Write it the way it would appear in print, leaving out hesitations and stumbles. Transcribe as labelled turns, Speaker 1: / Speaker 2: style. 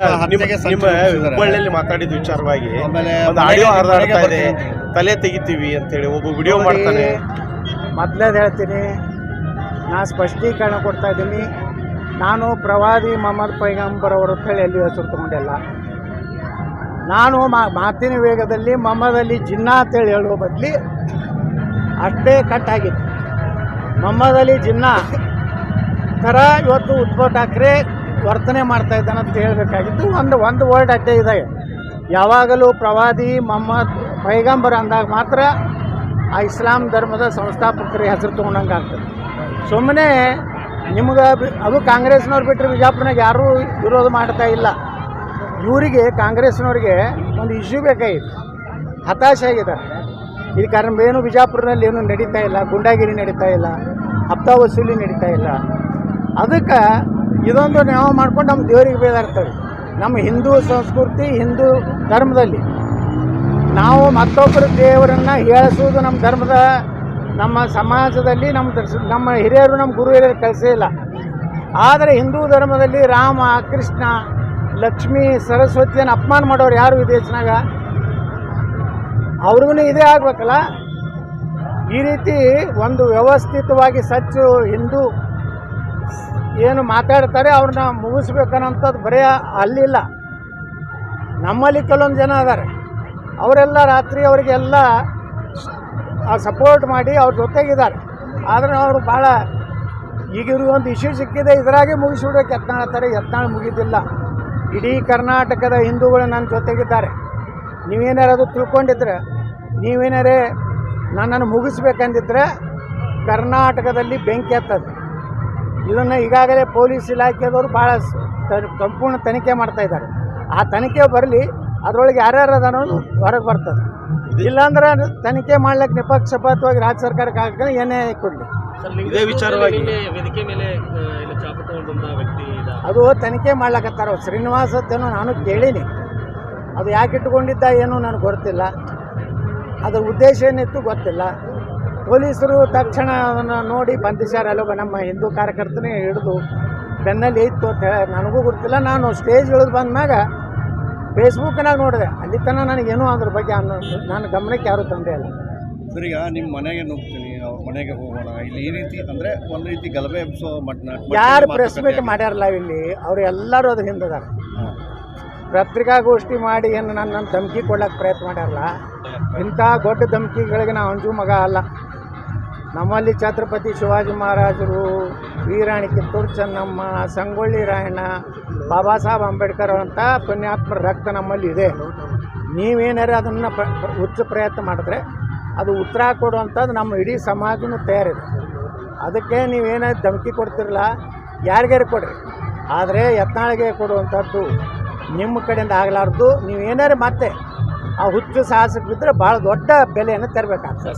Speaker 1: ನಿಮ್ಮ ಹುಬ್ಬಳ್ಳಿಯಲ್ಲಿ ಮಾತಾಡಿದ ವಿಚಾರವಾಗಿ ಒಂದು ಆಡಿಯೋ ಹರಿದಾಡ್ತಾ ಇದೆ, ತಲೆ ತೆಗಿತೀವಿ ಅಂತೇಳಿ ಒಬ್ಬ ವಿಡಿಯೋ ಮಾಡ್ತಾನೆ.
Speaker 2: ಮೊದಲೇದು ಹೇಳ್ತೀನಿ, ನಾನು ಸ್ಪಷ್ಟೀಕರಣ ಕೊಡ್ತಾ ಇದ್ದೀನಿ. ನಾನು ಪ್ರವಾದಿ ಮೊಹಮ್ಮದ್ ಪೈಗಂಬರ್ ಅವರು ಅಂತೇಳಿ ಎಲ್ಲಿ ಹೆಸರು ತಗೊಂಡಿಲ್ಲ. ನಾನು ಮಾತಿನ ವೇಗದಲ್ಲಿ ಮೊಹಮ್ಮದ್ ಅಲಿ ಜಿನ್ನಾ ಅಂತೇಳಿ ಹೇಳುವ ಬದಲಿ ಅಷ್ಟೇ ಕಟ್ಟಾಗಿತ್ತು. ಮೊಹಮ್ಮದ್ ಅಲಿ ಜಿನ್ನಾ ಥರ ಇವತ್ತು ಉದ್ಧವ್ ಠಾಕ್ರೆ ವರ್ತನೆ ಮಾಡ್ತಾ ಇದ್ದಾನೆ ಅಂತ ಹೇಳಬೇಕಾಗಿತ್ತು. ಒಂದು ವರ್ಡ್ ಅಡ್ಡೆ ಇದೆ. ಯಾವಾಗಲೂ ಪ್ರವಾದಿ ಮೊಹಮ್ಮದ್ ಪೈಗಂಬರ್ ಅಂದಾಗ ಮಾತ್ರ ಆ ಇಸ್ಲಾಂ ಧರ್ಮದ ಸಂಸ್ಥಾಪಕರ ಹೆಸರು ತೊಗೊಂಡಂಗೆ ಆಗ್ತದೆ. ಸುಮ್ಮನೆ ನಿಮ್ಗೆ ಅದು ಕಾಂಗ್ರೆಸ್ನವ್ರು ಬಿಟ್ಟರೆ ಬಿಜಾಪುರನಾಗ ಯಾರೂ ವಿರೋಧ ಮಾಡ್ತಾ ಇಲ್ಲ. ಇವರಿಗೆ ಕಾಂಗ್ರೆಸ್ನವ್ರಿಗೆ ಒಂದು ಇಶ್ಯೂ ಬೇಕಾಗಿತ್ತು, ಹತಾಶೆ ಆಗಿದ್ದಾರೆ. ಇದು ಕಾರಣ ಏನು ಬಿಜಾಪುರದಲ್ಲಿ ಏನೂ ನಡೀತಾ ಇಲ್ಲ, ಗುಂಡಾಗಿರಿ ನಡೀತಾ ಇಲ್ಲ, ಹಪ್ತಾ ವಸೂಲಿ ನಡೀತಾ ಇಲ್ಲ. ಅದಕ್ಕೆ ಇದೊಂದು ನಾವು ಮಾಡ್ಕೊಂಡು ನಮ್ಮ ದೇವರಿಗೆ ಬೇದಾಡ್ತೇವೆ. ನಮ್ಮ ಹಿಂದೂ ಸಂಸ್ಕೃತಿ, ಹಿಂದೂ ಧರ್ಮದಲ್ಲಿ ನಾವು ಮತ್ತೊಬ್ಬರ ದೇವರನ್ನು ಹೇಳಿಸುವುದು ನಮ್ಮ ಧರ್ಮದ, ನಮ್ಮ ಸಮಾಜದಲ್ಲಿ ನಮ್ಮ ಹಿರಿಯರು, ನಮ್ಮ ಗುರು ಹಿರಿಯರು ಕಲಿಸೇ ಇಲ್ಲ. ಆದರೆ ಹಿಂದೂ ಧರ್ಮದಲ್ಲಿ ರಾಮ, ಕೃಷ್ಣ, ಲಕ್ಷ್ಮೀ, ಸರಸ್ವತಿಯನ್ನು ಅಪಮಾನ ಮಾಡೋರು ಯಾರು ಈ ದೇಶನಾಗ? ಅವ್ರಿಗೂ ಇದೇ ಆಗಬೇಕಲ್ಲ. ಈ ರೀತಿ ಒಂದು ವ್ಯವಸ್ಥಿತವಾಗಿ ಸಚ್ಚು ಹಿಂದೂ ಏನು ಮಾತಾಡ್ತಾರೆ ಅವ್ರನ್ನ ಮುಗಿಸ್ಬೇಕನ್ನೋಂಥದ್ದು ಬರೀ ಅಲ್ಲಿಲ್ಲ. ನಮ್ಮಲ್ಲಿ ಕೆಲವೊಂದು ಜನ ಅದಾರೆ, ಅವರೆಲ್ಲ ರಾತ್ರಿ ಅವರಿಗೆಲ್ಲ ಸಪೋರ್ಟ್ ಮಾಡಿ ಅವ್ರ ಜೊತೆಗಿದ್ದಾರೆ. ಆದರೆ ಅವರು ಭಾಳ ಈಗಿರುವ ಒಂದು ಇಶ್ಯೂ ಸಿಕ್ಕಿದೆ, ಇದರಾಗೆ ಮುಗಿಸ್ಬಿಡೋಕೆ ಯತ್ನಾಳ್ತಾರೆ. ಯತ್ನಾಳ್ ಮುಗಿದಿಲ್ಲ. ಇಡೀ ಕರ್ನಾಟಕದ ಹಿಂದೂಗಳು ನನ್ನ ಜೊತೆಗಿದ್ದಾರೆ. ನೀವೇನಾರು ಅದು ತಿಳ್ಕೊಂಡಿದ್ರೆ, ನೀವೇನಾರೇ ನನ್ನನ್ನು ಮುಗಿಸ್ಬೇಕಂದಿದ್ರೆ ಕರ್ನಾಟಕದಲ್ಲಿ ಬೆಂಕಿ ಹತ್ತದು. ಇದನ್ನು ಈಗಾಗಲೇ ಪೊಲೀಸ್ ಇಲಾಖೆದವರು ಭಾಳ ಸಂಪೂರ್ಣ ತನಿಖೆ ಮಾಡ್ತಾಯಿದ್ದಾರೆ. ಆ ತನಿಖೆ ಬರಲಿ, ಅದರೊಳಗೆ ಯಾರ್ಯಾರು ಅನ್ನೋದು ಹೊರಗೆ ಬರ್ತದೆ. ಇಲ್ಲಾಂದ್ರೆ ತನಿಖೆ ಮಾಡ್ಲಿಕ್ಕೆ ನಿಪಕ್ಷಪಾತವಾಗಿ ರಾಜ್ಯ ಸರ್ಕಾರಕ್ಕೆ ಹಾಕಿದ್ರೆ ಏನೇ ಕೊಡಲಿ.
Speaker 1: ಇದೇ ವಿಚಾರವಾಗಿ
Speaker 3: ವೇದಿಕೆ ಮೇಲೆ
Speaker 2: ಅದು ತನಿಖೆ ಮಾಡ್ಲಕತ್ತಾರ. ಶ್ರೀನಿವಾಸ್ ಅಂತೇನೋ ನಾನು ಕೇಳೀನಿ. ಅದು ಯಾಕೆ ಇಟ್ಕೊಂಡಿದ್ದ ಏನೋ ನನಗೆ ಗೊತ್ತಿಲ್ಲ. ಅದರ ಉದ್ದೇಶ ಏನಿತ್ತು ಗೊತ್ತಿಲ್ಲ. ಪೊಲೀಸರು ತಕ್ಷಣ ಅದನ್ನು ನೋಡಿ ಬಂಧಿಸ್ಯಾರ. ಅಲ್ಲೊಬ್ಬ ನಮ್ಮ ಹಿಂದೂ ಕಾರ್ಯಕರ್ತನೇ ಹಿಡಿದು ಬೆನ್ನಲ್ಲಿ ಇತ್ತು ಅಂತ ಹೇಳಿ ನನಗೂ ಗೊತ್ತಿಲ್ಲ. ನಾನು ಸ್ಟೇಜ್ ಇಳಿದು ಬಂದ್ಮ್ಯಾಗ ಫೇಸ್ಬುಕ್ನಾಗ ನೋಡಿದೆ. ಅಲ್ಲಿ ತನಕ ನನಗೇನೂ ಅದ್ರ ಬಗ್ಗೆ ನನ್ನ ಗಮನಕ್ಕೆ ಯಾರೂ ತಂದೆ ಇಲ್ಲ.
Speaker 4: ಸರ್, ಈಗ ನಿಮ್ಮ ಮನೆಗೆ ನುಗ್ತೀನಿ, ಅವ್ರ ಮನೆಗೆ ಹೋಗೋಣ, ಇಲ್ಲಿ ಈ ರೀತಿ ಅಂದರೆ ಒಂದು ರೀತಿ ಗಲಭೆ ಎಬ್ಸೋ
Speaker 2: ಯಾರು ಪ್ರೆಸ್ ಮೀಟ್ ಮಾಡ್ಯಾರಲ್ಲ ಇಲ್ಲಿ, ಅವರು ಎಲ್ಲರೂ ಅದು ಹಿಂದಿದ್ದಾರೆ. ಪತ್ರಿಕಾಗೋಷ್ಠಿ ಮಾಡಿ ಏನು ನನ್ನ ಧಮಕಿ ಕೊಡ್ಲಿಕ್ಕೆ ಪ್ರಯತ್ನ ಮಾಡ್ಯಾರಲ್ಲ, ಇಂಥ ದೊಡ್ಡ ಧಮಕಿಗಳಿಗೆ ನಾವು ಅಂಜು ಮಗ ಅಲ್ಲ. ನಮ್ಮಲ್ಲಿ ಛತ್ರಪತಿ ಶಿವಾಜಿ ಮಹಾರಾಜರು, ವೀರಾಣಿ ಕಿತ್ತೂರು ಚೆನ್ನಮ್ಮ, ಸಂಗೊಳ್ಳಿ ರಾಯಣ್ಣ, ಬಾಬಾ ಸಾಹೇಬ್ ಅಂಬೇಡ್ಕರ್ ಅಂತ ಪುಣ್ಯಾತ್ಮರ ರಕ್ತ ನಮ್ಮಲ್ಲಿ ಇದೆ. ನೀವೇನಾರು ಅದನ್ನು ಉಚ್ಚ ಪ್ರಯತ್ನ ಮಾಡಿದ್ರೆ ಅದು ಉತ್ತರ ಕೊಡುವಂಥದ್ದು ನಮ್ಮ ಇಡೀ ಸಮಾಜನೂ ತಯಾರಿದೆ. ಅದಕ್ಕೆ ನೀವೇನಾದ್ರು ಧಮಕಿ ಕೊಡ್ತಿರಲ್ಲ, ಯಾರಿಗಾರು ಕೊಡ್ರಿ, ಆದರೆ ಯತ್ನಾಳಿಗೆ ಕೊಡುವಂಥದ್ದು ನಿಮ್ಮ ಕಡೆಯಿಂದ ಆಗಲಾರ್ದು. ನೀವೇನಾರು ಮತ್ತೆ ಆ ಹುಚ್ಚು ಸಾಹಸಕ್ಕೆ ಬಿದ್ದರೆ ಭಾಳ ದೊಡ್ಡ ಬೆಲೆಯನ್ನು ತರಬೇಕಾಗ್ತದೆ.